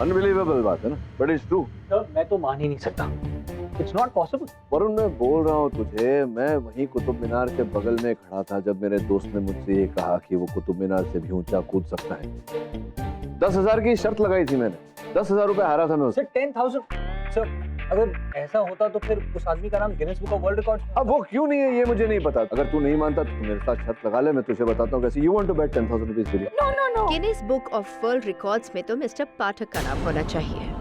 Unbelievable बात है ना, बट इट्स ट्रू। सर मैं तो मान ही नहीं सकता, इट्स नॉट पॉसिबल। वरुण मैं बोल रहा हूँ तुझे, मैं वहीं कुतुब मीनार के बगल में खड़ा था जब मेरे दोस्त ने मुझसे ये कहा कि वो कुतुब मीनार से भी ऊंचा कूद सकता है। 10,000 की शर्त लगाई थी मैंने, 10,000 रुपए हारा था मैं उससे। 10,000 सर, अगर ऐसा होता तो फिर उस आदमी का नाम Guinness book of world record. अब वो क्यों नहीं है ये मुझे नहीं पता। अगर तू नहीं मानता तो तू मेरे साथ शर्त लगा ले, मैं तुझे बताता हूँ कैसे। You want to bet 10,000 rupees with me? No no no. Guinness book of world records में तो मिस्टर पाठक का नाम होना चाहिए।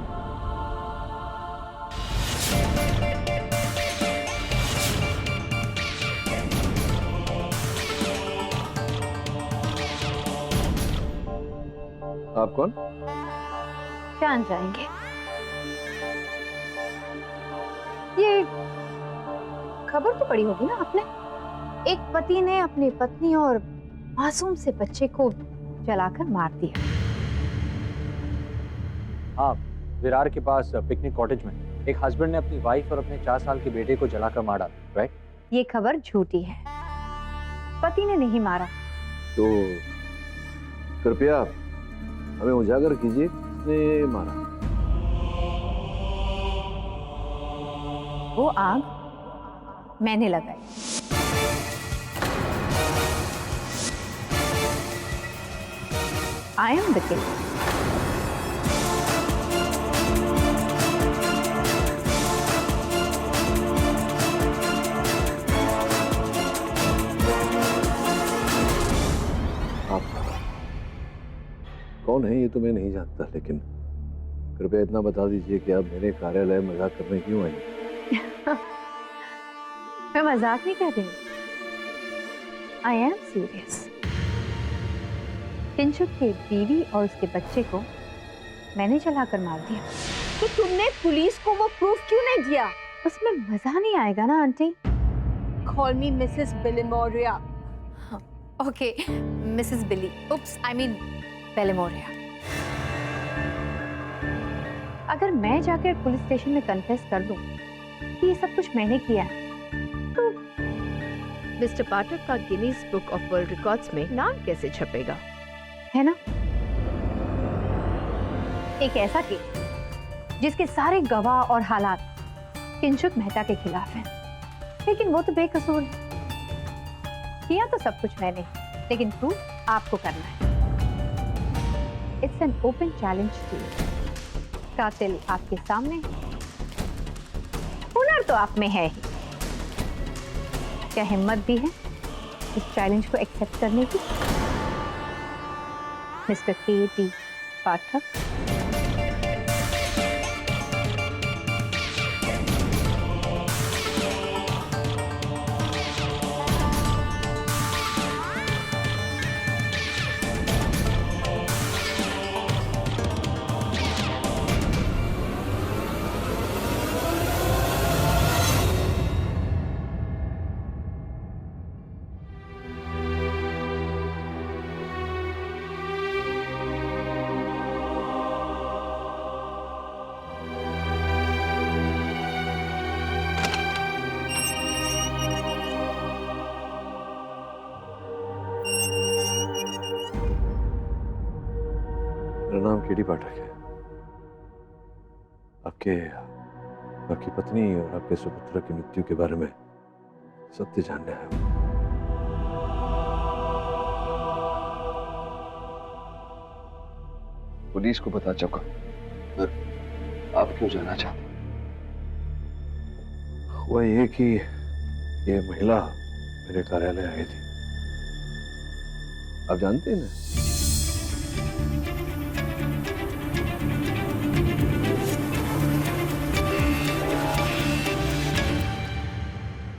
आप कौन? जान जाएंगे। ये खबर तो पढ़ी होगी ना आपने, एक पति ने अपनी पत्नी और मासूम से बच्चे को जलाकर मार दिया। हाँ, विरार के पास पिकनिक कॉटेज में एक हस्बैंड ने अपनी वाइफ और अपने 4 साल के बेटे को जलाकर मारा, राइट? ये खबर झूठी है, पति ने नहीं मारा। तो कृपया हमें उजागर कीजिए, किसने मारा? वो आग मैंने लगाई। I am the king. आप कौन है ये तो मैं नहीं जानता, लेकिन कृपया इतना बता दीजिए कि आप मेरे कार्यालय में मजाक करने क्यों आई? मैं मजाक नहीं कर रही, I am serious. किंचुक की बीवी और उसके बच्चे को मैंने जलाकर मार दिया। तो तुमने पुलिस को वो प्रूफ क्यों नहीं दिया? उसमें मजा नहीं आएगा ना aunty. Call me Mrs. Billimoria. Okay, Mrs. Billy. Oops, I mean Billimoria. अगर मैं जाकर पुलिस स्टेशन में कन्फेस कर दूं कि ये सब कुछ मैंने किया है, तो मिस्टर पाठक का Guinness book of world records में नाम कैसे छपेगा? है ना? एक ऐसा केस जिसके सारे गवाह और हालात किंचुक मेहता के खिलाफ हैं, लेकिन वो तो बेकसूर है। किया तो सब कुछ मैंने, लेकिन प्रूफ आपको करना है। It's an open challenge to you. कातिल आपके सामने, हुनर तो आप में है ही, क्या हिम्मत भी है इस चैलेंज को एक्सेप्ट करने की? Mister K T. पाठक। मेरा नाम के.टी. पाठक है। आपकी पत्नी और आपके सुपुत्र की मृत्यु के बारे में सत्य जानने आया हूं। पुलिस को बता चुका, पर आप क्यों जाना चाहते? हुआ ये कि ये महिला मेरे कार्यालय आई थी, आप जानते हैं ना?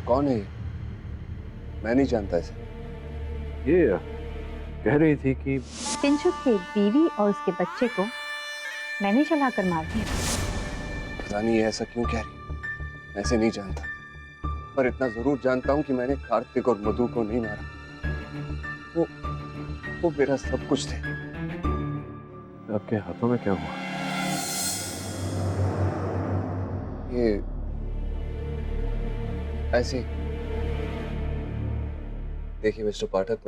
कौन है? मैं नहीं जानता इसे। ये कह रही थी कि किंचुक की बीवी और उसके बच्चे को मैंने जलाकर मार दिया। पता नहीं ये ऐसा क्यों कह रही है। मैं इसे नहीं जानता, पर इतना जरूर जानता हूँ कि मैंने कार्तिक और मधु को नहीं मारा। वो मेरा सब कुछ थे। आपके हाथों में क्या हुआ? ये ऐसे देखिए मिस्टर पाठक,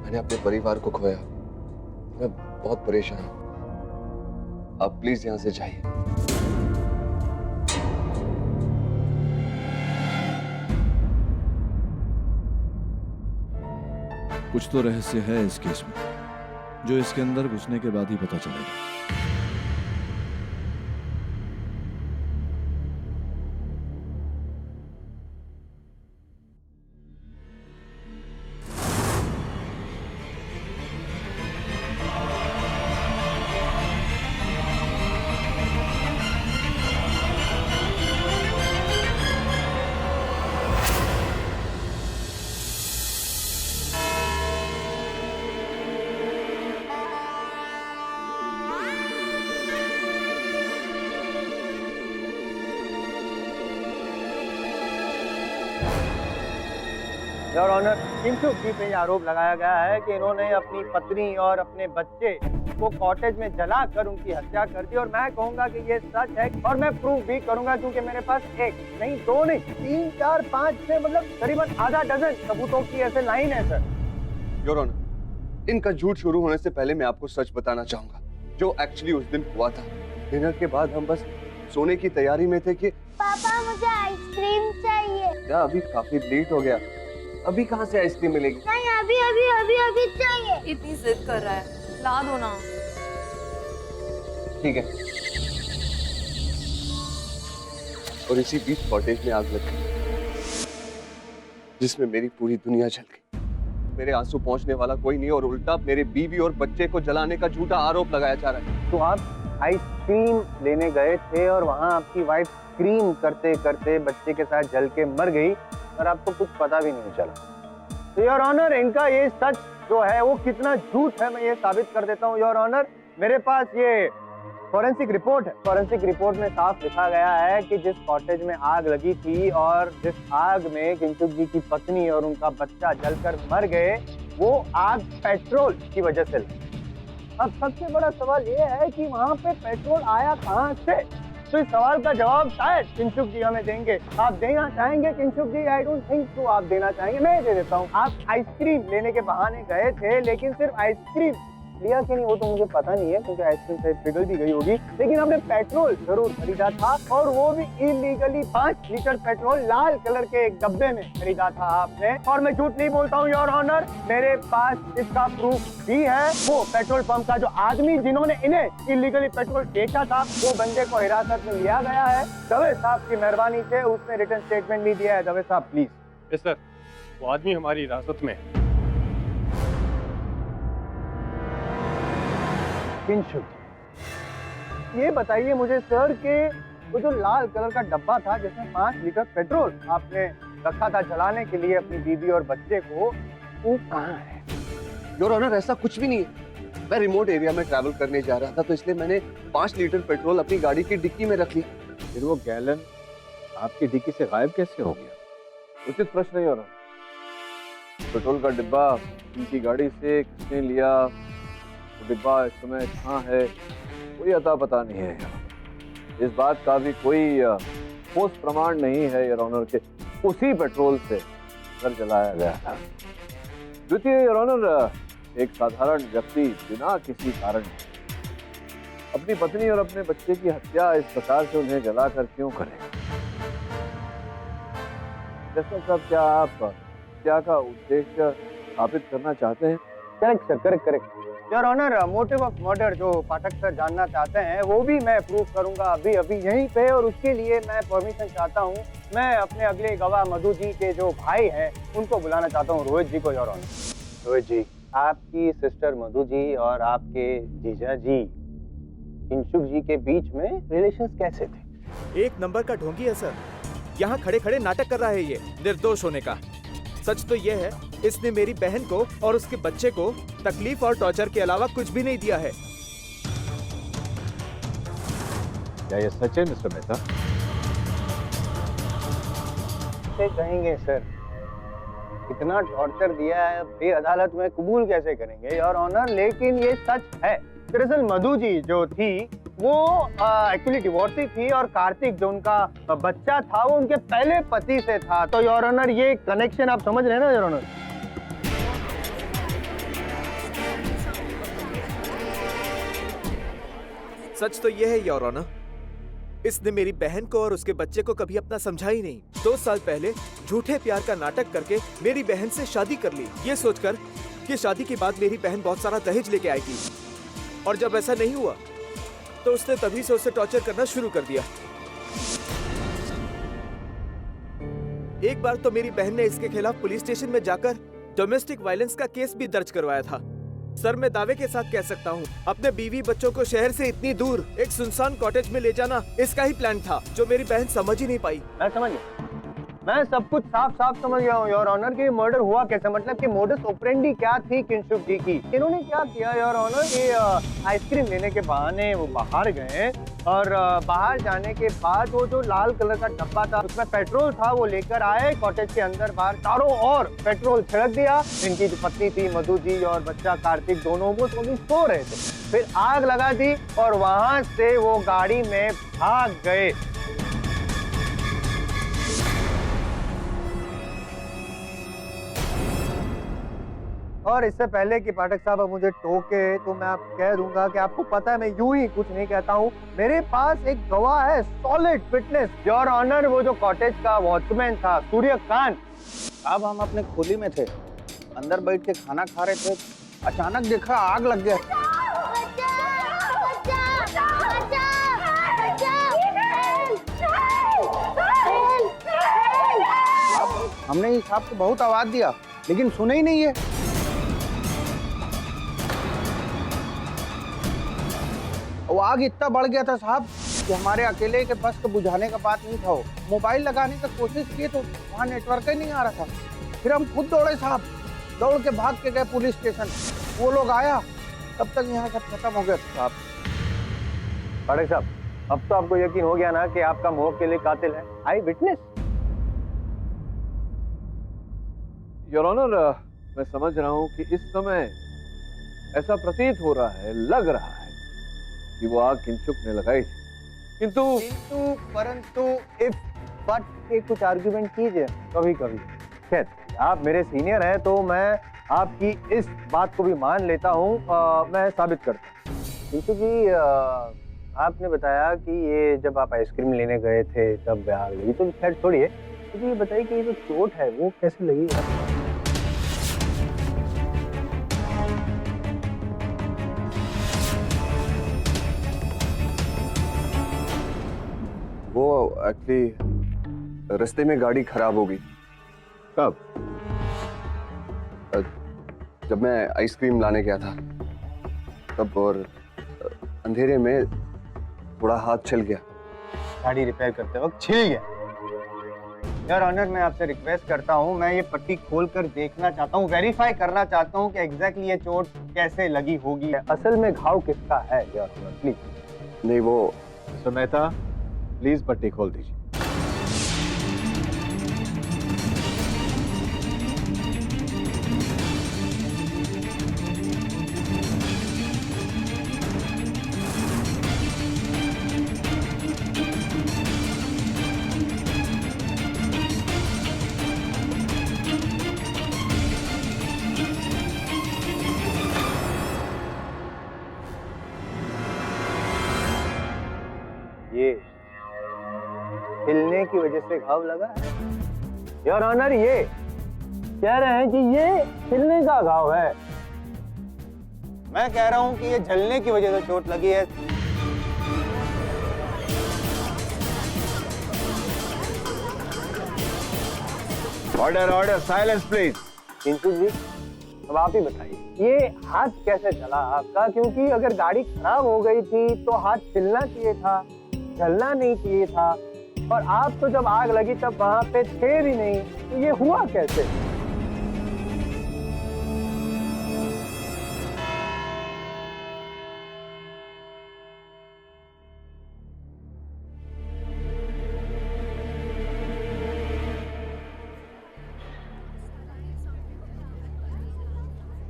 मैंने अपने परिवार को खोया। मैं बहुत परेशान हूँ। आप प्लीज यहाँ से जाइए। कुछ तो रहस्य है इस केस में, जो इसके अंदर घुसने के बाद ही पता चलेगा। योर ऑनर, किंचुक जी पे आरोप लगाया गया है कि इन्होंने अपनी पत्नी और अपने बच्चे को कॉटेज में जलाकर उनकी हत्या कर दी। और मैं कहूंगा कि ये सच है और मैं प्रूफ भी करूंगा, क्योंकि मेरे पास एक नहीं, दो नहीं, 3, 4, 5, 6 मतलब करीबन आधा डजन सबूतों की ऐसे लाइन है सर। योर ऑनर, इनका झूठ शुरू होने से पहले मैं आपको सच बताना चाहूंगा जो एक्चुअली उस दिन हुआ था। डिनर के बाद हम बस सोने की तैयारी में थे कि पापा मुझे आइसक्रीम चाहिए। क्या अभी काफी लेट हो गया, अभी कहाँ से आइसक्रीम मिलेगी? नहीं, अभी अभी अभी अभी चाहिए। इतनी जिद कर रहा है, ला दो ना। ठीक है। और इसी बीच कॉटेज में आग लग गई, जिसमें मेरी पूरी दुनिया जल गई। मेरे आंसू पहुंचने वाला कोई नहीं और उल्टा मेरे बीवी और बच्चे को जलाने का झूठा आरोप लगाया जा रहा है। तो आप आइसक्रीम लेने गए थे और वहाँ आपकी वाइफ स्क्रीम करते करते बच्चे के साथ जल के मर गई और आपको कुछ पता भी नहीं चला। तो योर ऑनर, इनका ये सच जो है वो कितना झूठ है मैं ये साबित कर देता हूँ। योर ऑनर, मेरे पास ये फॉरेंसिक रिपोर्ट है। फॉरेंसिक रिपोर्ट में साफ लिखा गया है कि जिस कॉटेज में आग लगी थी और जिस आग में किंचुक जी की पत्नी और उनका बच्चा जलकर मर गए, वो आग पेट्रोल की वजह से लगी। अब सबसे बड़ा सवाल ये है कि वहाँ पे पेट्रोल आया कहाँ से? तो इस सवाल का जवाब शायद किंचुक जी हमें देंगे। आप देना चाहेंगे किंचुक जी? आई डोंट थिंक सो आप देना चाहेंगे, मैं दे देता हूँ। आप आइसक्रीम लेने के बहाने गए थे, लेकिन सिर्फ आइसक्रीम लिया कि नहीं वो तो मुझे पता नहीं है, क्योंकि आइसक्रीम शायद पिघल भी गई होगी, लेकिन आपने पेट्रोल जरूर खरीदा था, और वो भी इलीगली 5 लीटर पेट्रोल लाल कलर के एक डब्बे में खरीदा था आपने। और मैं झूठ नहीं बोलता हूँ योर ऑनर, मेरे पास इसका प्रूफ भी है। वो पेट्रोल पंप का जो आदमी जिन्होंने इन्हें इलीगली पेट्रोल बेचा था, वो बंदे को हिरासत में लिया गया है। दवे साहब की मेहरबानी से उसने रिटर्न स्टेटमेंट भी दिया है। दवे साहब प्लीज। यस सर, वो आदमी हमारी हिरासत में है। ये बताइए मुझे सर कि वो जो लाल कलर का डब्बा था जिसमें 5 लीटर पेट्रोल आपने रखा था जलाने के लिए अपनी बीवी और बच्चे को, वो कहाँ है? योर ऑनर, ऐसा कुछ भी नहीं है। मैं रिमोट एरिया में ट्रैवल करने जा रहा था, तो इसलिए मैंने 5 लीटर पेट्रोल अपनी गाड़ी की डिक्की में रख लिया। फिर वो गैलन आपकी डिक्की से गायब कैसे हो गया? उचित प्रश्न है योर ऑनर। पेट्रोल का डिब्बा उनकी गाड़ी से किसने लिया, वो डिब्बा इस समय कहाँ है, कोई अता पता नहीं है। इस बात का भी कोई ठोस प्रमाण नहीं है योर ऑनर के उसी पेट्रोल से घर जलाया गया था। द्वितीय योर ऑनर, एक साधारण व्यक्ति बिना किसी कारण अपनी पत्नी और अपने बच्चे की हत्या इस प्रकार से उन्हें जलाकर क्यों करेगा? जैसा साहब, क्या आप हत्या का उद्देश्य स्थापित करना चाहते हैं? Correct sir, correct. Your honour, motive of murder जो पाठक सर जानना चाहते हैं वो भी मैं प्रूव करूंगा अभी अभी यहीं पे, और उसके लिए मैं परमिशन चाहता हूं। मैं अपने अगले गवाह मधु जी के जो भाई हैं उनको बुलाना चाहता हूं, रोहित जी को। योर ऑनर, रोहित जी, आपकी सिस्टर मधु जी और आपके जीजा जी किंचुक जी के बीच में रिलेशंस कैसे थे? एक नंबर का ढोंगी है सर, यहाँ खड़े खड़े नाटक कर रहा है ये निर्दोष होने का। सच तो ये है, इसने मेरी बहन को और उसके बच्चे को तकलीफ और टॉर्चर के अलावा कुछ भी नहीं दिया है। क्या ये सच है मिस्टर मेहता? कहेंगे सर, इतना टॉर्चर दिया है बेअदालत में कबूल कैसे करेंगे योर ऑनर? लेकिन ये सच है। दरअसल मधु जी जो थी वो एक्चुअली डिवोर्सी थी, और कार्तिक जो उनका बच्चा था वो उनके पहले पति से था। तो योर ऑनर, ये कनेक्शन आप समझ रहे हैं ना योर ऑनर? सच तो यह है योर ऑनर, इसने मेरी बहन को और उसके बच्चे को कभी अपना समझा ही नहीं। 2 साल पहले झूठे प्यार का नाटक करके मेरी बहन से शादी कर ली, ये सोचकर कि शादी के बाद मेरी बहन बहुत सारा दहेज लेके आएगी। और जब ऐसा नहीं हुआ तो उसने तभी से उसे टॉर्चर करना शुरू कर दिया। एक बार तो मेरी बहन ने इसके खिलाफ पुलिस स्टेशन में जाकर डोमेस्टिक वायलेंस का केस भी दर्ज करवाया था। सर, मैं दावे के साथ कह सकता हूँ, अपने बीवी बच्चों को शहर से इतनी दूर एक सुनसान कॉटेज में ले जाना इसका ही प्लान था, जो मेरी बहन समझ ही नहीं पाई। मैं समझ गया, मैं सब कुछ साफ साफ समझ गया हूँ योर ऑनर कि मर्डर हुआ कैसे, मतलब कि मोडस ऑपरेंडी क्या थी किंशुक जी की। इन्होंने क्या किया योर ऑनर कि आइसक्रीम लेने के बहाने वो बाहर गए और बाहर जाने के बाद वो जो लाल कलर का डब्बा था उसमें पेट्रोल था, वो लेकर आए कॉटेज के अंदर बाहर चारों ओर पेट्रोल छिड़क दिया। इनकी जो पत्नी थी मधु जी और बच्चा कार्तिक, दोनों वो सो रहे थे, फिर आग लगा दी और वहां से वो गाड़ी में भाग गए। और इससे पहले कि पाठक साहब अब मुझे टोके तो मैं आप कह दूंगा कि आपको पता है मैं यूं ही कुछ नहीं कहता हूं, मेरे पास एक गवाह है, सॉलिड विटनेस योर ऑनर। वो जो कॉटेज का वॉचमैन था सूर्यकांत। अब हम अपने खोली में थे, अंदर बैठ के खाना खा रहे थे, अचानक देखा आग लग गया। हमने इस साहब को बहुत आवाज दिया लेकिन सुने ही नहीं है। वो आग इतना बढ़ गया था साहब कि हमारे अकेले के बस को बुझाने का बात नहीं था। वो मोबाइल लगाने की कोशिश किए तो वहाँ नेटवर्क ही नहीं आ रहा था। फिर हम खुद दौड़े साहब, दौड़ के भाग के गए पुलिस स्टेशन। वो लोग आया तब तक यहाँ सब खत्म हो गया साहब। पाठक साहब, अब तो आपको यकीन हो गया ना कि आपका मोह के लिए कातिल है आई विटनेस। योर ऑनर, मैं समझ रहा हूं कि इस समय ऐसा प्रतीत हो रहा है, लग रहा है कि वो आग किंचुक ने लगाई थी, किंतु परंतु इफ बट के कुछ आर्गुमेंट कीजिए कभी कभी। खैर, आप मेरे सीनियर हैं तो मैं आपकी इस बात को भी मान लेता हूँ, मैं साबित करता हूँ। किंचुक जी, आपने बताया कि ये जब आप आइसक्रीम लेने गए थे तब आग लगी, तो खैर छोड़िए, तो ये बताइए कि ये जो चोट है वो कैसे लगी है? वो एक्चुअली रास्ते में गाड़ी खराब हो गई। कब? जब मैं आइसक्रीम लाने गया था तब, और अंधेरे में थोड़ा हाथ छिल गया। गाड़ी रिपेयर करते वक्त छिल गया? यार ऑनर, मैं आपसे रिक्वेस्ट करता हूँ, मैं ये पट्टी खोलकर देखना चाहता हूँ, वेरीफाई करना चाहता हूँ कि एग्जैक्टली ये चोट कैसे लगी होगी, असल में घाव किसका है यार ऑनर, प्लीज। नहीं, वो मिस्टर मेहता प्लीज पट्टी खोल दीजिए। ये हिलने की वजह से घाव लगा है योर ऑनर, ये कह रहे हैं कि ये हिलने का घाव है। मैं कह रहा हूं कि ये जलने की वजह से चोट लगी है। Order order, silence please. किंतु जी, अब आप ही बताइए ये हाथ कैसे चला आपका, क्योंकि अगर गाड़ी खराब हो गई थी तो हाथ छिलना चाहिए था, जलना नहीं चाहिए था, और आप तो जब आग लगी तब वहां पे थे भी नहीं, तो ये हुआ कैसे?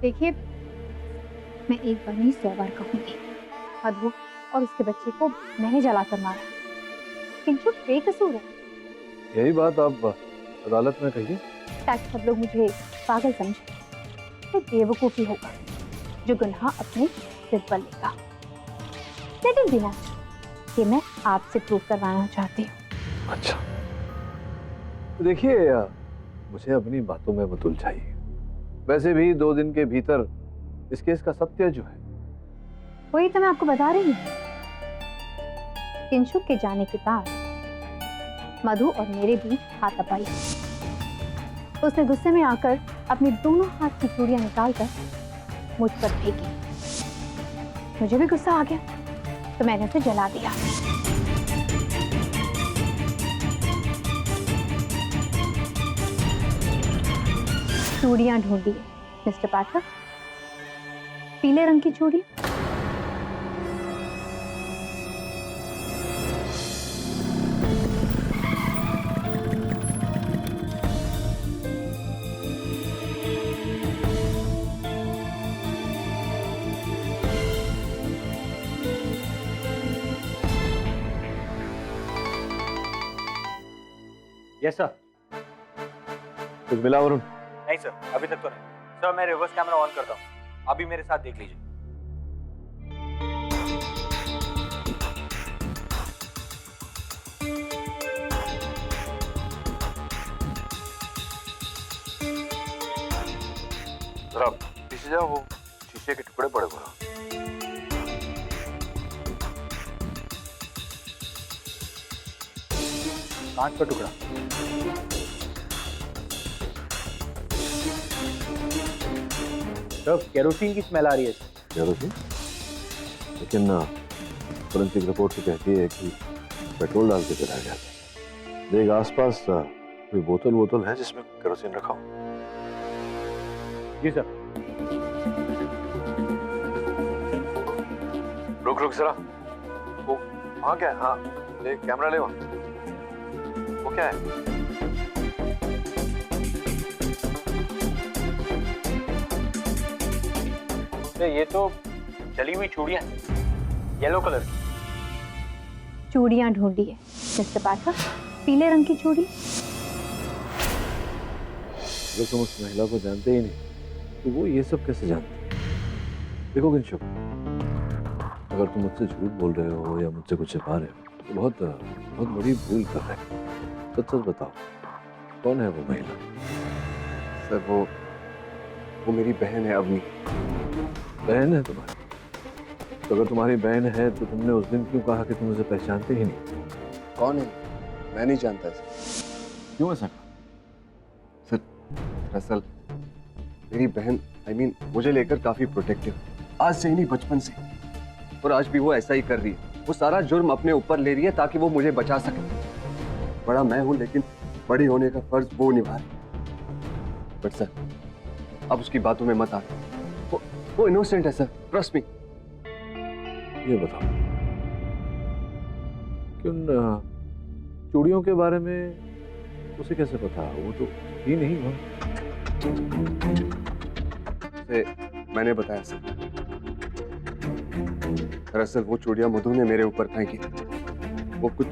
देखिए, मैं एक बार नहीं 100 बार कहूंगी, मधु और उसके बच्चे को मैंने जलाकर मारा, किंचुक बेकसूर है। यही बात आप अदालत में कहिए, ताकि सब लोग मुझे पागल समझे। ये बेवकूफी होगा जो गुनाह अपने सिर पर लेगा। लेकिन बिना ये मैं आपसे प्रूव करवाना चाहती हूँ। अच्छा, तो देखिए मुझे अपनी बातों में मत उलझाइए। वैसे भी 2 दिन के भीतर इस केस का सत्य जो है वही तो मैं आपको बता रही हूँ। किंशुक के जाने के बाद मधु और मेरे बीच हाथापाई। उसने गुस्से में आकर अपनी दोनों हाथ की चूड़ियां निकालकर मुझ पर फेंकी। मुझे भी गुस्सा आ गया तो मैंने उसे जला दिया। चूड़ियां ढूंढिए मिस्टर पाठक, पीले रंग की चूड़ी। Yes sir. कुछ मिला वरुण? नहीं सर, अभी तक तो नहीं। सर मैं रिवर्स कैमरा ऑन करता हूँ, अभी मेरे साथ देख लीजिए। जरा पीछे जाओ, वो शीशे के टुकड़े पड़े हुए। कांच का टुकड़ा। सर केरोसिन की स्मेल आ रही है। केरोसिन? लेकिन फोरेंसिक रिपोर्ट तो कहती है कि पेट्रोल डाल के चला गया। देख आसपास कोई बोतल है जिसमें केरोसिन रखा हो। जी सर। रुक जरा, वो वहाँ क्या है? हाँ ले कैमरा ले, वहाँ वो क्या है? ये तो जली हुई चूड़ियां हैं, येलो कलर की। चूड़ियां ढूंढिए मिस्टर पाठक, पीले रंग की चूड़ी। अगर तुम उस महिला को जानते ही नहीं तो वो ये सब कैसे जानती? देखो किंशुक, अगर तुम मुझसे झूठ बोल रहे हो या मुझसे कुछ छिपा रहे हो तो बहुत बड़ी भूल कर रहे हो। सच बताओ, कौन है वो महिला? सर वो मेरी बहन है अवनी। बहन है तुम्हारी? तो अगर तुम्हारी बहन है तो तुमने उस दिन क्यों कहा कि तुम उसे पहचानते ही नहीं? कौन है? मैं नहीं जानता सर। क्यों ऐसा? सर दरअसल मेरी बहन मुझे लेकर काफी प्रोटेक्टिव, आज से ही नहीं बचपन से, और आज भी वो ऐसा ही कर रही है। वो सारा जुर्म अपने ऊपर ले रही है ताकि वो मुझे बचा सके। बड़ा मैं हूं लेकिन बड़ी होने का फर्ज वो निभा रही। बट सर अब उसकी बातों में मत आ, वो इनोसेंट है सर, ट्रस्ट मी। ये बताओ कि उन चूड़ियों के बारे में उसे कैसे पता? वो तो ही नहीं हुआ। मैंने बताया सर, दरअसल वो चूड़ियां मधु ने मेरे ऊपर फेंकी। वो कुछ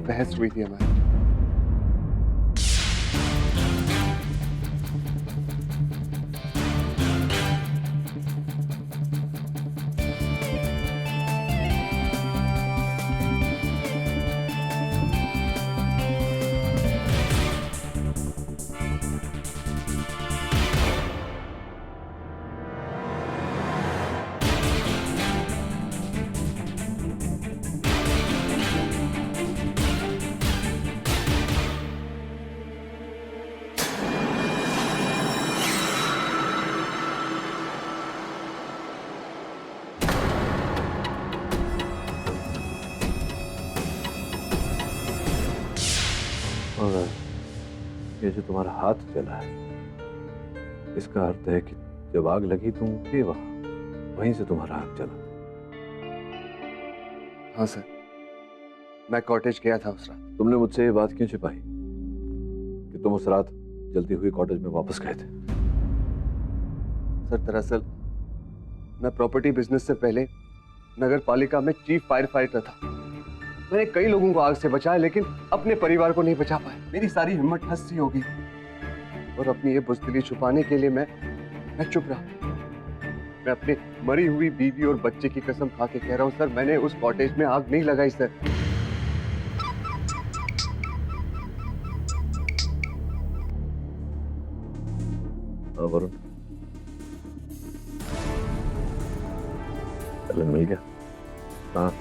बहस हुई थी हमारी। ये जो तुम्हारा हाथ जला है, इसका अर्थ है कि जब आग लगी तुम थे वहीं से तुम्हारा हाथ जला। हाँ सर, मैं कॉटेज गया था उस रात। तुमने मुझसे ये बात क्यों छिपाई कि तुम उस रात जलती हुई कॉटेज में वापस गए थे? सर दरअसल मैं प्रॉपर्टी बिजनेस से पहले नगर पालिका में चीफ फायर फाइटर था। मैंने कई लोगों को आग से बचाया लेकिन अपने परिवार को नहीं बचा पाया। मेरी सारी हिम्मत ठस सी हो गई और अपनी ये बुज़दिली छुपाने के लिए मैं चुप रहा। मैं अपनी मरी हुई बीवी और बच्चे की कसम खा के कह रहा हूँ सर, मैंने उस कॉटेज में आग नहीं लगाई सर। वरुण, चलो मिल गया। हाँ,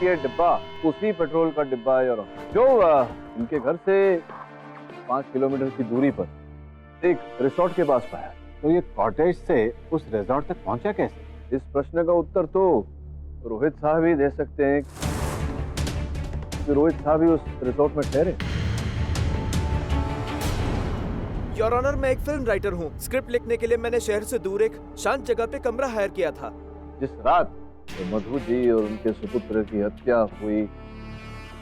ये डिब्बा उसी पेट्रोल का डिब्बा है और जो इनके घर से 5 किलोमीटर की दूरी पर एक रिसोर्ट के पास पाया। तो ये कॉटेज से उस रिजॉर्ट तक पहुंचा कैसे? इस प्रश्न का उत्तर तो रोहित साहब ही दे सकते हैं कि रोहित साहब ही उस रिसोर्ट में ठहरे। योर ऑनर, मैं एक फिल्म राइटर हूँ। स्क्रिप्ट लिखने के लिए मैंने शहर से दूर एक शांत जगह पे कमरा हायर किया था। जिस रात तो मधु जी और उनके सुपुत्र की हत्या हुई,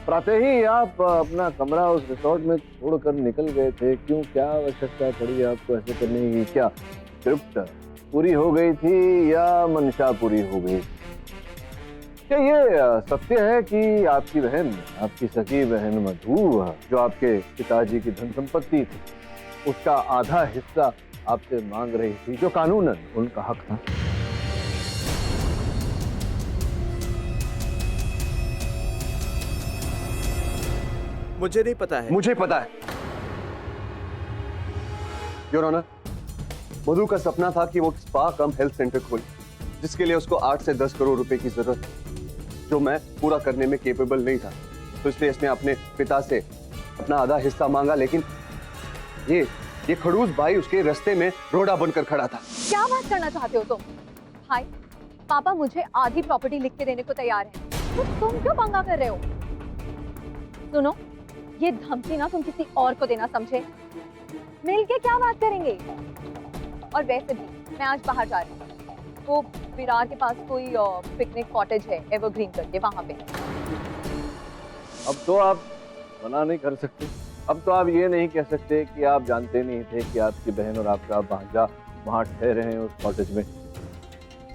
प्रातः ही आप अपना कमरा उस रिसोर्ट में छोड़कर निकल गए थे। क्यों, क्या आवश्यकता पड़ी आपको ऐसे करने की? क्या स्क्रिप्ट पूरी हो गई थी या मंशा पूरी हो गई? क्या ये सत्य है कि आपकी बहन, आपकी सगी बहन मधु, जो आपके पिताजी की धन संपत्ति थी, उसका आधा हिस्सा आपसे मांग रही थी, जो कानूनन उनका हक था? मुझे नहीं पता है। मुझे पता है योर ऑनर, मधु का सपना था कि वो स्पा कम हेल्थ सेंटर खोले, जिसके लिए उसको 8 से 10 करोड़ रुपए की जरूरत है, जो मैं पूरा करने में केपेबल नहीं था। तो इसलिए इसने अपने पिता से अपना आधा हिस्सा मांगा, लेकिन ये खड़ूस भाई उसके रास्ते में रोड़ा बनकर खड़ा था। क्या बात करना चाहते हो तुम? भाई, पापा मुझे आधी प्रॉपर्टी लिख के देने को तैयार है, तो तुम क्यों पंगा कर रहे हो? सुनो, ये धमकी ना तुम किसी और को देना समझे। मिलके क्या बात करेंगे? और वैसे भी मैं आज बाहर जा रही हूँ, वो विरार के पास कोई पिकनिक कॉटेज है एवरग्रीन करके, वहां पे। अब तो आप मना नहीं कर सकते। अब तो आप ये नहीं कह सकते कि आप जानते नहीं थे कि आपकी बहन और आपका भांजा वहां ठहरे हैं उस कॉटेज में।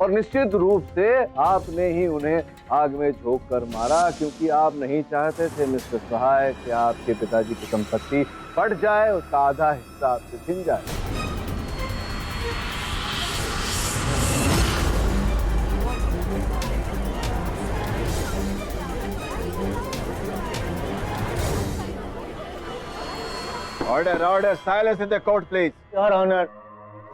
और निश्चित रूप से आपने ही उन्हें आग में झोंक कर मारा, क्योंकि आप नहीं चाहते थे मिस्टर सहाय कि आपके पिताजी की संपत्ति फट जाए, उसका आधा हिस्सा आपसे छिन जाए। Order, silence in the court please. Your honour,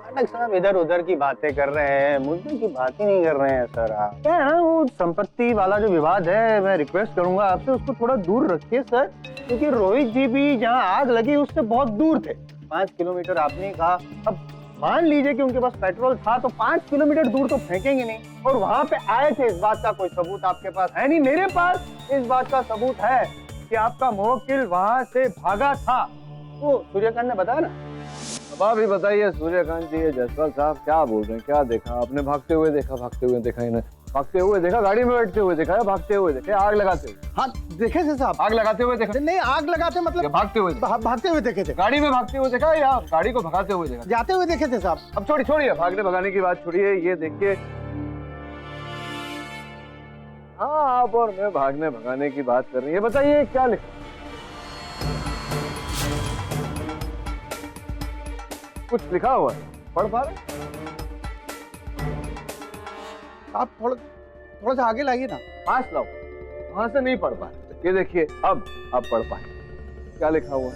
नाटक साहब इधर उधर की बातें कर रहे हैं, मुद्दे की बात ही नहीं कर रहे हैं सर। आप क्या है ना, वो संपत्ति वाला जो विवाद है, मैं रिक्वेस्ट करूंगा आपसे उसको थोड़ा दूर रखिए सर, क्योंकि रोहित जी भी जहां आग लगी उससे बहुत दूर थे। 5 किलोमीटर आपने कहा, अब मान लीजिए कि उनके पास पेट्रोल था तो 5 किलोमीटर दूर तो फेंकेंगे नहीं, और वहां पे आए थे, इस बात का कोई सबूत आपके पास है नहीं। मेरे पास इस बात का सबूत है कि आपका मुवक्किल वहां से भागा था। वो सूर्यकांत ने बताया ना। अब आप ही बताइए सूर्यकांत जी, जसपाल साहब क्या बोल रहे हैं? क्या देखा आपने? भागते हुए देखा इन्हें? भागते हुए देखा, गाड़ी में बैठते हुए देखा, भागते हुए देखे, आग लगाते हुए? हाँ देखे थे साहब, आग लगाते हुए देखा? नहीं, आग लगाते मतलब भागते हुए? भागते हुए देखे थे। गाड़ी में भागते हुए देखा या गाड़ी को भगाते हुए देखा? जाते हुए देखे थे साहब। अब छोड़िए, भागने भगाने की बात छोड़िए, ये देखिए। हाँ, आप और मैं भागने भगाने की बात कर रही है। बताइए क्या लिखा? कुछ लिखा हुआ है, पढ़ पा रहे? आप थोड़ा सा आगे लाइए ना। पास लाओ, वहां से नहीं पढ़ पा रहे। ये देखिए, अब आप पढ़ पाए। क्या लिखा हुआ है?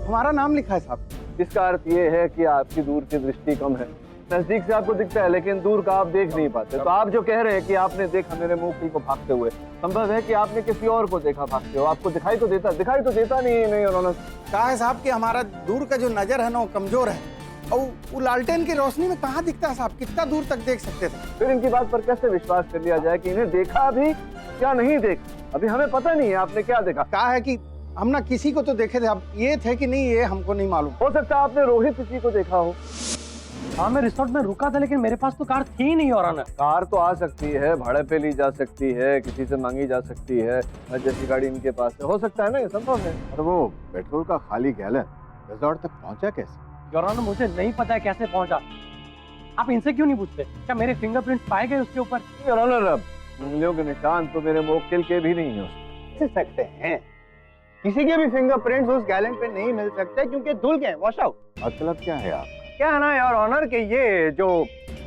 हमारा नाम लिखा है साहब। इसका अर्थ ये है कि आपकी दूर की दृष्टि कम है। नजदीक से आपको दिखता है, लेकिन दूर का आप देख नहीं पाते। तो आप जो कह रहे हैं कि आपने देखा मेरे मुवक्किल को भागते हुए, संभव है कि आपने किसी और को देखा भागते हुए। आपको दिखाई तो देता नहीं। उन्होंने कहा है साहब कि हमारा दूर का जो नजर है ना, वो कमजोर है, और वो लालटेन की रोशनी में कहाँ दिखता है साहब? कितना दूर तक देख सकते थे? फिर इनकी बात पर कैसे विश्वास कर लिया जाए कि इन्हें देखा भी या नहीं देखा? अभी हमें पता नहीं है आपने क्या देखा। कहा है कि हम ना किसी को तो देखे थे, अब ये थे कि नहीं ये हमको नहीं मालूम। हो सकता है आपने रोहित किसी को देखा हो। हाँ, मैं रिसोर्ट में रुका था, लेकिन मेरे पास तो कार थी नहीं। और कार तो आ सकती है, भाड़े पे ली जा सकती है, किसी से मांगी जा सकती है, जैसी गाड़ी इनके पास है। हो सकता है ना, ये संभव है। और वो पेट्रोल का खाली गैलन रिजॉर्ट तक पहुंचा कैसे? योर ऑनर, मुझे नहीं पता है कैसे पहुंचा। आप इनसे क्यों नहीं पूछते? क्या मेरे फिंगरप्रिंट्स पाए गए उसके ऊपर? योर ऑनर, उंगलियों के निशान तो मेरे मुवक्किल के भी नहीं है। मिल सकते हैं, किसी के भी फिंगरप्रिंट्स उस गैलन पे नहीं मिल सकते क्योंकि धुल गए, वॉश आउट। मतलब क्या है आप? क्या है ना योर ऑनर के ये जो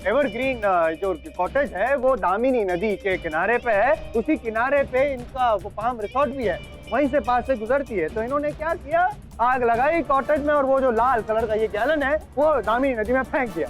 एवरग्रीन जो कॉटेज है वो दामिनी नदी के किनारे पे है, उसी किनारे पे इनका वो पाम रिसोर्ट भी है, वहीं से पास से गुजरती है। तो इन्होंने क्या किया, आग लगाई कॉटेज में और वो जो लाल कलर का ये गैलन है वो दामिनी नदी में फेंक दिया।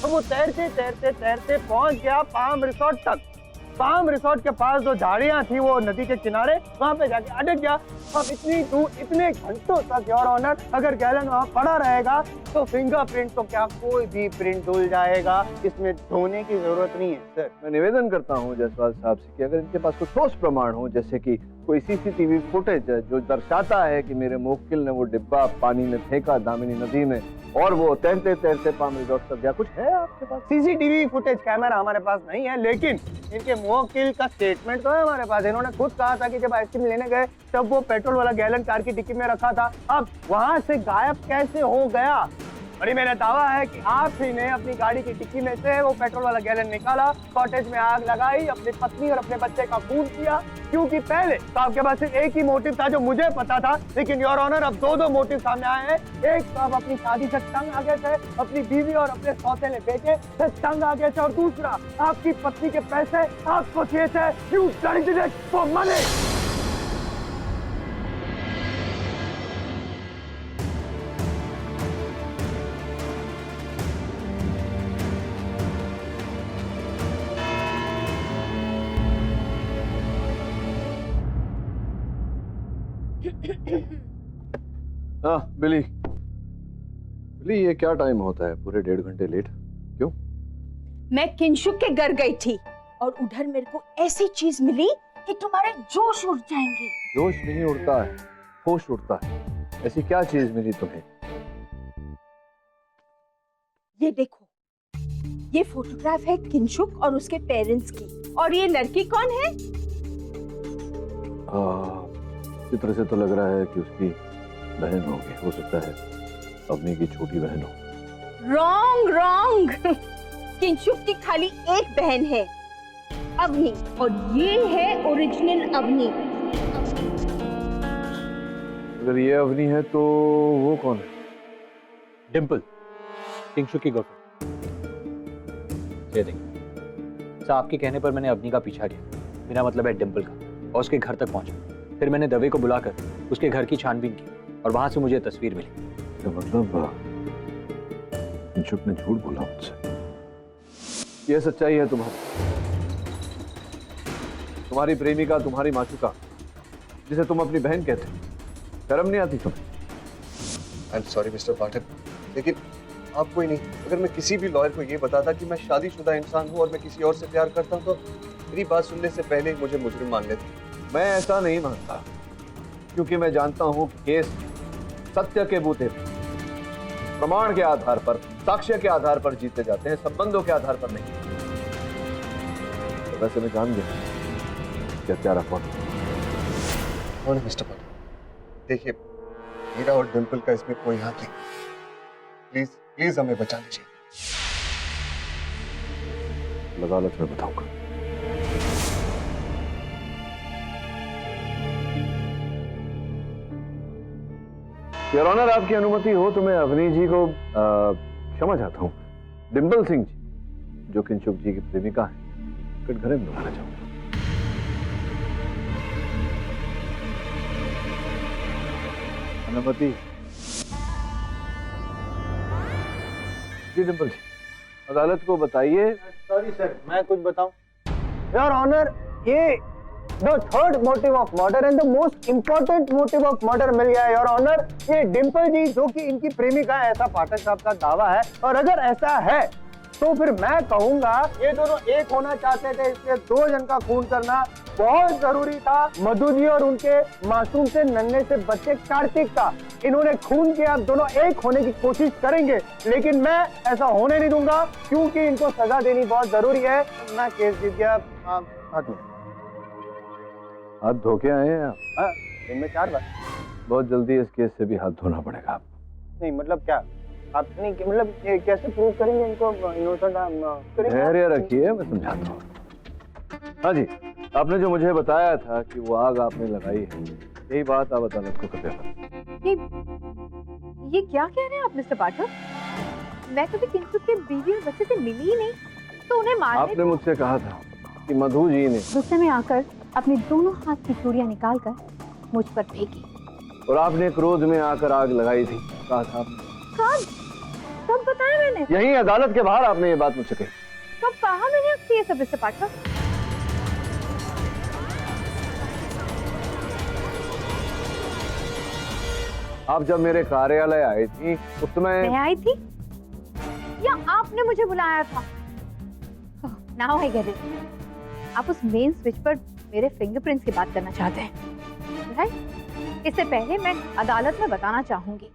तो वो तैरते तैरते तैरते पहुंच गया पाम रिसोर्ट तक। पाम रिसोर्ट के पास जो झाड़ियां थी वो नदी के किनारे, वहां पे जाके अटक गया। अब इतनी दूर इतने घंटों तक योर ऑनर अगर गैलन वहां पड़ा रहेगा तो फिंगरप्रिंट तो क्या कोई भी प्रिंट धुल जाएगा, इसमें धोने की जरूरत नहीं है सर। मैं निवेदन करता हूं जायसवाल साहब से कि अगर इनके पास कुछ ठोस प्रमाण हो, जैसे कि कोई सीसीटीवी फुटेज है जो दर्शाता है कि मेरे मुवक्किल ने वो डिब्बा पानी में फेंका दामिनी नदी में और वो तैरते तैरते पाम रिसोर्ट तक गया, कुछ है आपके पास? सीसीटीवी फुटेज कैमरा हमारे पास नहीं है, लेकिन इनके मुवक्किल का स्टेटमेंट तो है हमारे पास। इन्होंने खुद कहा था कि जब आइसक्रीम लेने गए तब वो पेट्रोल वाला गैलन कार की डिक्की में रखा था। अब वहां से गायब कैसे हो गया? बड़ी मेरा दावा है कि आप ही ने अपनी गाड़ी की डिक्की में से वो पेट्रोल वाला गैलन निकाला, कॉटेज में आग लगाई, अपनी पत्नी और अपने बच्चे का खून किया। क्योंकि पहले तो आपके पास सिर्फ एक ही मोटिव था जो मुझे पता था, लेकिन योर ऑनर अब दो मोटिव सामने आए हैं। एक तो आप अपनी शादी से तंग आ गए थे, अपनी बीवी और अपने सौतेले बेटे से तंग आ गए थे, और दूसरा आपकी पत्नी के पैसे आपको चाहिए थे। You did it for money. हाँ बिली, बिली ये क्या टाइम होता है, पूरे 1.5 घंटे लेट क्यों? मैं किंशुक के घर गई थी और उधर मेरे को ऐसी चीज मिली कि तुम्हारे जोश उड़ जाएंगे। जोश नहीं उड़ता है, होश उड़ता है। ऐसी क्या चीज मिली तुम्हें? ये देखो, ये फोटोग्राफ है किंशुक और उसके पेरेंट्स की। और ये लड़की कौन है? चित्र से तो लग रहा है कि उसकी बहन होगी, हो सकता है अपनी की छोटी बहन हो। रॉन्ग रॉन्ग किंशुक की खाली एक बहन है, अवनी, और ये है ओरिजिनल अवनी। अगर ये अवनी है तो वो कौन है? डिम्पल, किंशुक की गर्लफ्रेंड। ये देखिए, साहब के कहने पर मैंने अवनी का पीछा किया, मेरा मतलब है डिम्पल का, और उसके घर तक पहुंचा। फिर मैंने दवे को बुलाकर उसके घर की छानबीन की और वहां से मुझे तस्वीर मिली। तो मतलब किंशुक ने झूठ बोला मुझसे? यह सच्चाई है तुम्हारी प्रेमिका, तुम्हारी माचुका, जिसे तुम अपनी बहन कहते हो, शर्म नहीं आती तुम्हें? आई एम सॉरी मिस्टर पाठक, लेकिन आपको ही नहीं, अगर मैं किसी भी लॉयर को ये बताता कि मैं शादीशुदा इंसान हूँ और मैं किसी और से प्यार करता हूँ तो मेरी बात सुनने से पहले ही मुझे मुजरिम मान लेते। मैं ऐसा नहीं मानता, क्योंकि मैं जानता हूं कि केस सत्य के बूते पे, प्रमाण के आधार पर, साक्ष्य के आधार पर जीते जाते हैं, संबंधों के आधार पर नहीं। तो वैसे मैं जान गया क्या क्या रखा कौन है मिस्टर पाठक? देखिए, मेरा और डिम्पल का इसमें कोई हाथ नहीं। प्लीज प्लीज हमें बचा लीजिए। अदालत में बताऊंगा। योर ऑनर, आपकी अनुमति हो तो मैं अवनी जी को क्षमा चाहता हूँ। डिम्पल सिंह जी, जो किंशुक जी की प्रेमिका है, कटघरे में बुलाना चाहूंगा। अनुमति? जी डिम्पल जी, अदालत को बताइए। सॉरी सर, मैं कुछ बताऊं? योर ऑनर, ये The third motive of murder and the most important motive of murder मिल गया है योर ऑनर। ये डिम्पल जी जो कि इनकी प्रेमिका है, ऐसा पाठक साहब का दावा है, और अगर ऐसा है तो फिर मैं कहूंगा ये दोनों एक होना चाहते थे, इसलिए 2 जन का खून करना बहुत जरूरी था। मधु जी और उनके मासूम से नन्हे से बच्चे कार्तिक का इन्होंने खून किया, दोनों एक होने की कोशिश करेंगे, लेकिन मैं ऐसा होने नहीं दूंगा क्योंकि इनको सजा देनी बहुत जरूरी है। मैं केस जीत गया। हाथ धो के आए हैं आप? दिन में 4 बार। बहुत जल्दी इस केस से भी हाथ धोना पड़ेगा आप। नहीं मतलब क्या आप नहीं, मतलब कैसे प्रूव करेंगे इनको इनोसेंट? धैर्य रखिए, मैं समझाता हूँ। हाँ जी, आपने जो मुझे बताया था कि वो आग आपने लगाई है, यही बात आप अदालत को कब ये क्या कह रहे हैं आप मिस्टर पाठक? मैं कभी किंचुक के बीवी और बच्चे से मिली ही नहीं, तो उन्हें मारने आपने मुझसे कहा था कि मधु जी ने गुस्से में आकर अपने दोनों हाथ की चूड़ियां निकालकर मुझ पर फेंकी और आपने क्रोध में आकर आग लगाई थी, कहा था आपने। कब बताया मैंने? यही अदालत के बाहर आपने ये बात मुझसे कही। कब कहा मैंने आपसे ये सब मिस्टर पाठक? आप जब मेरे कार्यालय आई थी उस समय मैं आई थी या आपने मुझे बुलाया था? Now I get it. आप उस मेन स्विच पर मेरे फिंगरप्रिंट्स की बात करना चाहते हैं, राइट? इससे पहले मैं अदालत में बताना चाहूंगी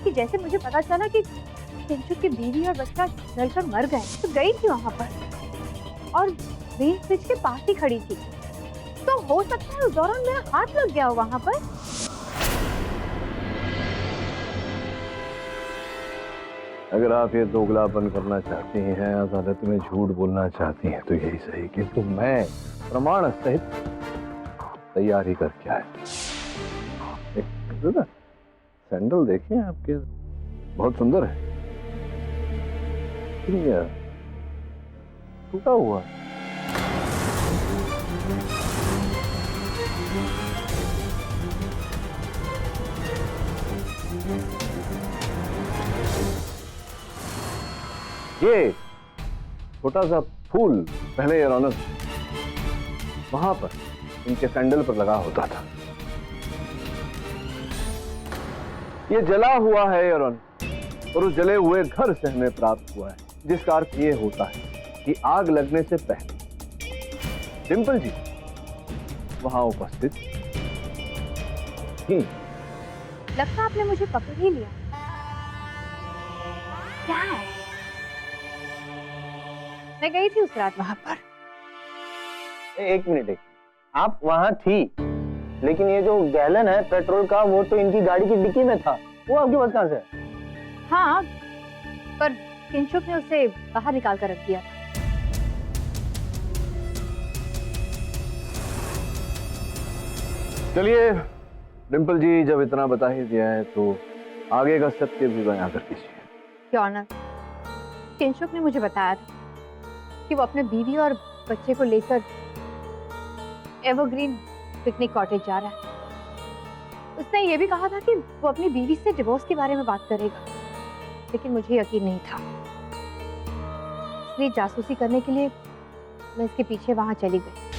कि जैसे मुझे पता चला कि किंचुक की बीवी और बच्चा जलकर मर गए, तो गई थी वहां पर और मेन स्विच के पास ही खड़ी थी। तो हो सकता है उस दौरान मेरा हाथ लग गया हो वहां पर। अगर आप ये दोगलापन करना चाहती हैं, अदालत में झूठ बोलना चाहती हैं, तो यही सही, किंतु मैं प्रमाण सहित तैयारी करके आया। एक सैंडल देखिए आपके, बहुत सुंदर है, टूटा हुआ है। ये छोटा सा फूल पहले योर ऑनर वहां पर इनके सैंडल पर लगा होता था। ये जला हुआ है योर ऑनर, और उस जले हुए घर से हमें प्राप्त हुआ है, जिसका अर्थ ये होता है कि आग लगने से पहले डिंपल जी वहां उपस्थित थी। लगता आपने मुझे पकड़ ही लिया। क्या है? मैं गई थी उस रात वहां पर। एक मिनट, आप वहां थी, लेकिन ये जो गैलन है पेट्रोल का, वो तो इनकी गाड़ी की डिक्की में था, वो आपके पास कहां से है? हाँ, पर किंचुक ने उसे बाहर निकाल कर रख दिया था। चलिए डिंपल जी, जब इतना बता ही दिया है तो आगे का सत्य भी बयां कर दीजिए। योर ऑनर, किंचुक ने मुझे बताया था कि वो अपने बीवी और बच्चे को लेकर एवरग्रीन पिकनिक कॉटेज जा रहा है। उसने ये भी कहा था कि वो अपनी बीवी से डिवोर्स के बारे में बात करेगा, लेकिन मुझे यकीन नहीं था, इसलिए जासूसी करने के लिए मैं इसके पीछे वहां चली गई।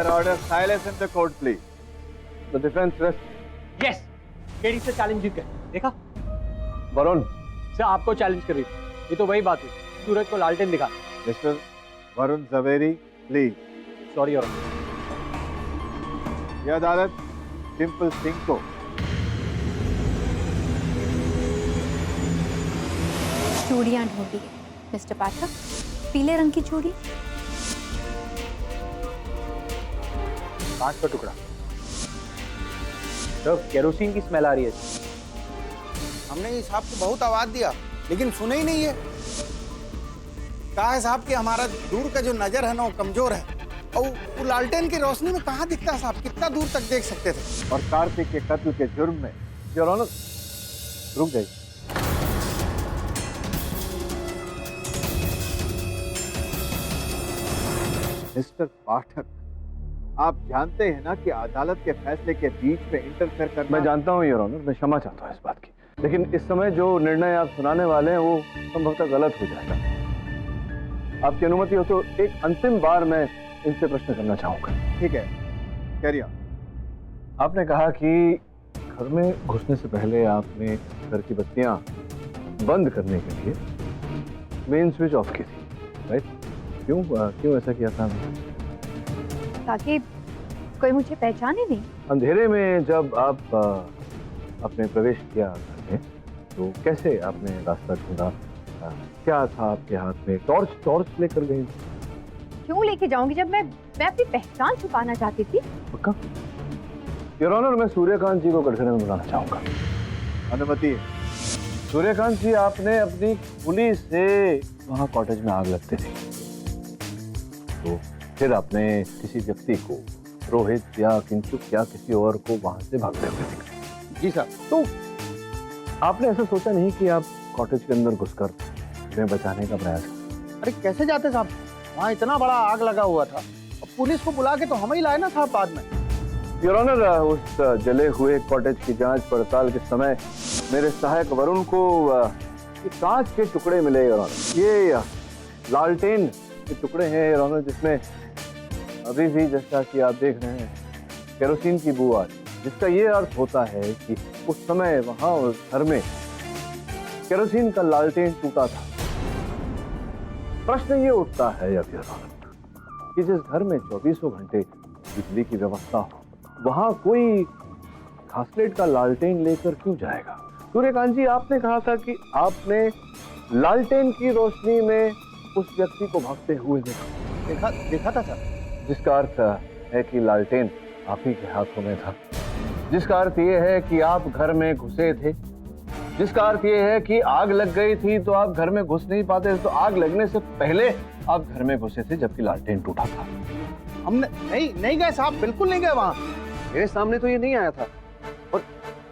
Order, silence in the court, please. The defense rests. Yes, KD से चैलेंज जीत गए, देखा? वरुण, सर आपको चैलेंज कर रही थी, ये तो वही बात हुई, सूरज को लालटेन दिखा। Mister Varun Jhaveri, please. Sorry your यह अदालत डिंपल सिंह को चूड़ियां ढूंढी है मिस्टर पाठक, पीले रंग की चूड़ी, कांच का टुकड़ा। तो केरोसिन की स्मेल आ रही है। हमने इस साहब को बहुत आवाज दिया, लेकिन सुने ही नहीं है। कहा है साहब कि हमारा दूर का जो नजर है ना, वो कमजोर है, और वो लालटेन की रोशनी में कहाँ दिखता है साहब, कितना दूर तक देख सकते थे। और कार्तिक के कत्ल के जुर्म में योर ऑनर, रुक गई। मिस्टर पाठक, आप जानते हैं ना कि अदालत के फैसले के बीच में इंटरफेयर करना। मैं जानता हूं योर ऑनर, मैं क्षमा चाहता हूं इस बात की, लेकिन इस समय जो निर्णय आप सुनाने वाले हैं वो संभवतः गलत हो जाएगा। आपकी अनुमति हो तो एक अंतिम बार मैं इनसे प्रश्न करना चाहूंगा। ठीक है, कैरी ऑन। आपने कहा कि घर में घुसने से पहले आपने घर की बत्तियां बंद करने के लिए मेन स्विच ऑफ की थी, राइट? क्यों ऐसा किया था? ताकि कोई मुझे पहचाने नहीं। अंधेरे में जब आप आपने प्रवेश किया घर में तो कैसे आपने रास्ता ढूंढा? क्या था आपके हाथ में? टॉर्च लेकर गई? क्यों लेके जाऊंगी जब मैं अपनी पहचान छुपाना चाहती थी। पक्का? योर ऑनर, मैं सूर्यकांत जी को कटघरे में बुलाना चाहूंगा। अनुमति है। सूर्यकांत जी, आपने अपनी गोली से वहां कॉटेज में आग लगते थे, तो फिर आपने किसी व्यक्ति को, रोहित या किंचुक या किसी और को वहां से भागते हुए देखा। जी सर। तो आपने ऐसा सोचा नहीं कि आप कॉटेज के अंदर घुसकर उन्हें बचाने का प्रयास करें? अरे कैसे जाते साहब, वहाँ इतना बड़ा आग लगा हुआ था, और पुलिस को बुला के तो हम ही लाए ना साहब बाद में। योर ऑनर, उस जले हुए कॉटेज की जांच पड़ताल के समय मेरे सहायक वरुण को ये कांच के टुकड़े मिले योर ऑनर। ये लालटेन के टुकड़े हैं योर ऑनर, जिसमें अभी भी, जैसा कि आप देख रहे हैं, केरोसिन की बू आ रही है, जिसका ये अर्थ होता है कि उस समय वहां उस घर में केरोसिन का लालटेन टूटा था। प्रश्न ये उठता है योर ऑनर कि जिस घर में 24 घंटे बिजली की व्यवस्था हो, वहां कोई घासलेट का लालटेन लेकर क्यों जाएगा? सूर्यकांत जी, आपने कहा था कि आपने लालटेन की रोशनी में उस व्यक्ति को भागते हुए देखा था सर। जिसका अर्थ है कि लालटेन आप ही के हाथों में था, जिसका अर्थ ये है कि आप घर में घुसे थे, जिसका अर्थ ये है कि आग लग गई थी तो आप घर में घुस नहीं पाते, तो आग लगने से पहले आप घर में घुसे थे जबकि लालटेन टूटा था। हमने नहीं गए साहब, बिल्कुल नहीं गए वहाँ। मेरे सामने तो ये नहीं आया था और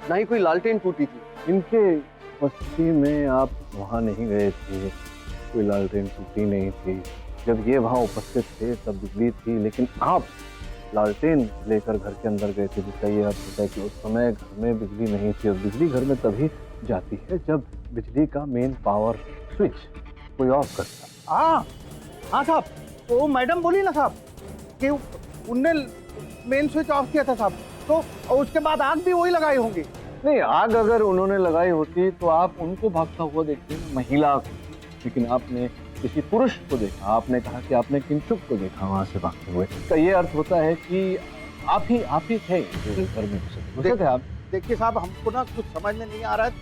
ना ही कोई लालटेन टूटी थी। इनके उपस्थिति में आप वहाँ नहीं गए थे, कोई लालटेन टूटी नहीं थी। जब ये वहाँ उपस्थित थे तब बिजली थी, लेकिन आप लालटेन लेकर घर के अंदर गए थे, जिसका ये अर्थ होता है कि उस समय घर में बिजली नहीं थी। और बिजली घर में तभी जाती है जब बिजली का मेन पावर स्विच कोई ऑफ करता। हाँ साहब, वो मैडम बोली ना साहब कि उनने मेन स्विच ऑफ किया था साहब, तो उसके बाद आग भी वही लगाई होंगी। नहीं, आग अगर उन्होंने लगाई होती तो आप उनको भागता हुआ देखते, महिला को, लेकिन आपने किसी पुरुष को देखा। आपने कहा कि आपने किंचुक को देखा वहां से भागते हुए, तो ये अर्थ होता है कि आप ही थे जो घर में घुसे थे। आप देखिए साहब, हमको ना कुछ समझ में नहीं आ रहा है,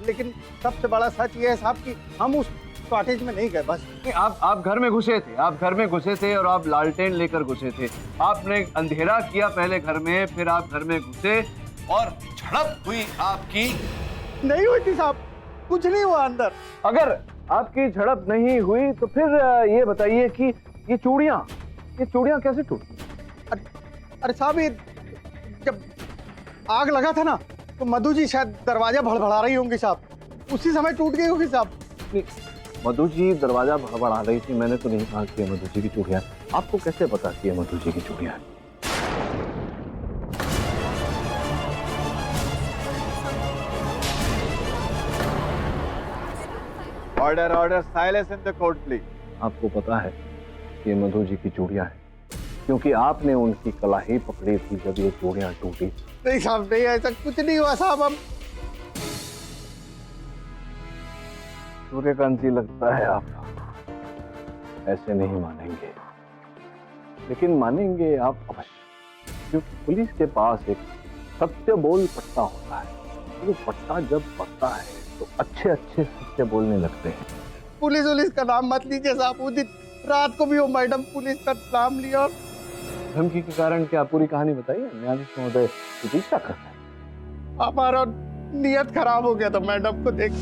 लेकिन सबसे बड़ा सच ये है साहब कि हम उस कॉटेज में नहीं गए। बस आप घर में घुसे थे, आप घर में घुसे थे और आप लालटेन लेकर घुसे थे। आपने अंधेरा किया पहले घर में, फिर आप घर में घुसे और झड़प हुई आपकी। नहीं हुई थी साहब, कुछ नहीं हुआ अंदर। अगर आपकी झड़प नहीं हुई तो फिर ये बताइए कि ये चूड़ियां कैसे टूटी? अरे साहब, ये जब आग लगा था ना तो मधु जी शायद दरवाजा भड़बड़ा रही होंगी साहब, उसी समय टूट गई होगी साहब। मधु जी दरवाजा भड़बड़ा रही थी, मैंने तो नहीं कहा कि मधु जी की चूड़ियां। आपको कैसे पता कि मधु जी की चूड़ियां? Order, silence in the court please. आपको पता है कि मधु जी की चूड़ियां हैं क्योंकि आपने उनकी कलाई पकड़ी थी जब ये चूड़ियां टूटी। नहीं साहब, नहीं, ऐसा कुछ नहीं हुआ साहब। हम सूर्यकांत जी, लगता है आप ऐसे नहीं मानेंगे, लेकिन मानेंगे आप अवश्य, क्योंकि पुलिस के पास एक सत्य बोल पट्टा होता है। वो पट्टा जब पड़ता है तो अच्छे सत्य बोलने लगते हैं। पुलिस का नाम मत लीजिए साहब। उस दिन रात को भी वो मैडम पुलिस का नाम लिया और धमकी के कारण क्या पूरी कहानी बताइए, न्यायाधीश महोदय प्रतीक्षा कर रहे हैं। हमारा नियत खराब हो गया था मैडम को देख।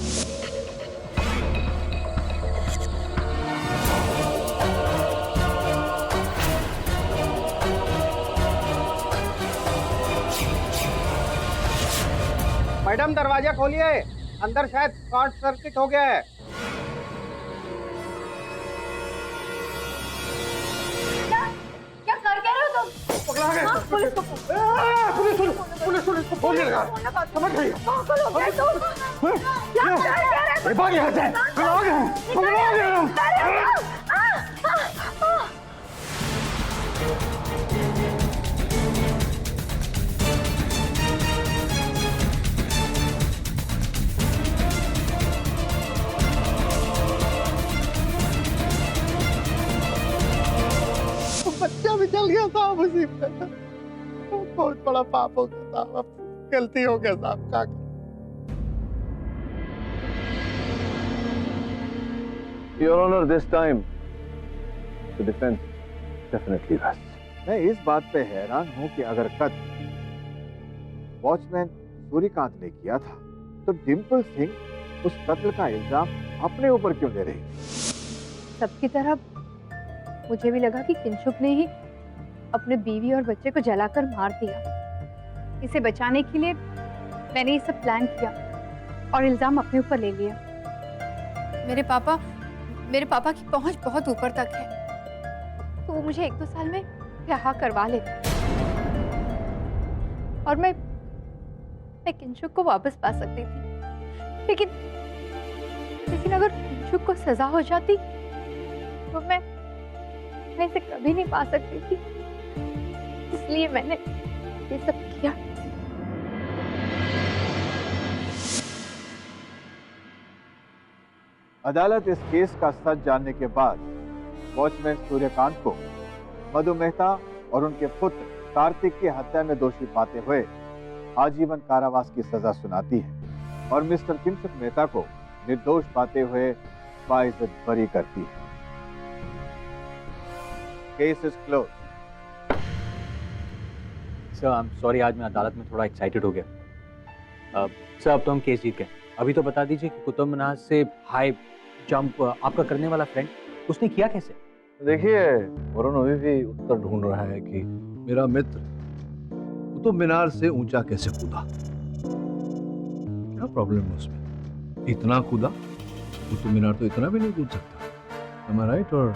मैडम दरवाजा खोलिए, अंदर शायद शॉर्ट सर्किट हो गया है। क्या कर रहे हो तुम? पकड़ा गया। पुलिस को फोन लगा। समझ गई। भाग यहाँ से। गया साहब उसी पे। बहुत बड़ा पाप हो गया साहब, अब गलती हो गया साहब का। Your honour, this time the defence definitely rest. मैं इस बात पे हैरान हूं कि अगर कत्ल वॉचमैन सूर्यकांत ने किया था तो डिम्पल सिंह उस कत्ल का इल्जाम अपने ऊपर क्यों ले रही? सबकी तरह मुझे भी लगा कि किंशुक ने ही अपने बीवी और बच्चे को जलाकर मार दिया। इसे बचाने के लिए मैंने ये सब प्लान किया और इल्जाम अपने ऊपर ले लिया। मेरे पापा की पहुंच बहुत ऊपर तक है, तो वो मुझे 1-2 साल में ब्याह करवा लेते और मैं किंशुक को वापस पा सकती थी। लेकिन अगर किंशुक को सजा हो जाती तो मैं इसे कभी नहीं पा सकती थी। इसलिए मैंने ये सब किया। अदालत इस केस का सच जानने के बाद वॉचमैन सूर्यकांत को मधु मेहता और उनके पुत्र कार्तिक की हत्या में दोषी पाते हुए आजीवन कारावास की सजा सुनाती है और मिस्टर किंशुक मेहता को निर्दोष पाते हुए बाइज्जत बरी करती है। Case is close. Sir, I am sorry, आज मैं अदालत में थोड़ा एक्साइटेड हो गया। सर, अब तो हम केस जीत गए। अभी तो बता दीजिए कि कुतुब मीनार से हाई जंप आपका करने वाला फ्रेंड, उसने किया कैसे? देखिए, वरुण अभी भी उत्तर ढूंढ रहा है कि मेरा मित्र कुतुब मीनार से ऊंचा कैसे कूदा। क्या प्रॉब्लम है उसमें? इतना कूदा, कुतुब मीनार तो इतना भी नहीं कूद सकता। Am I right or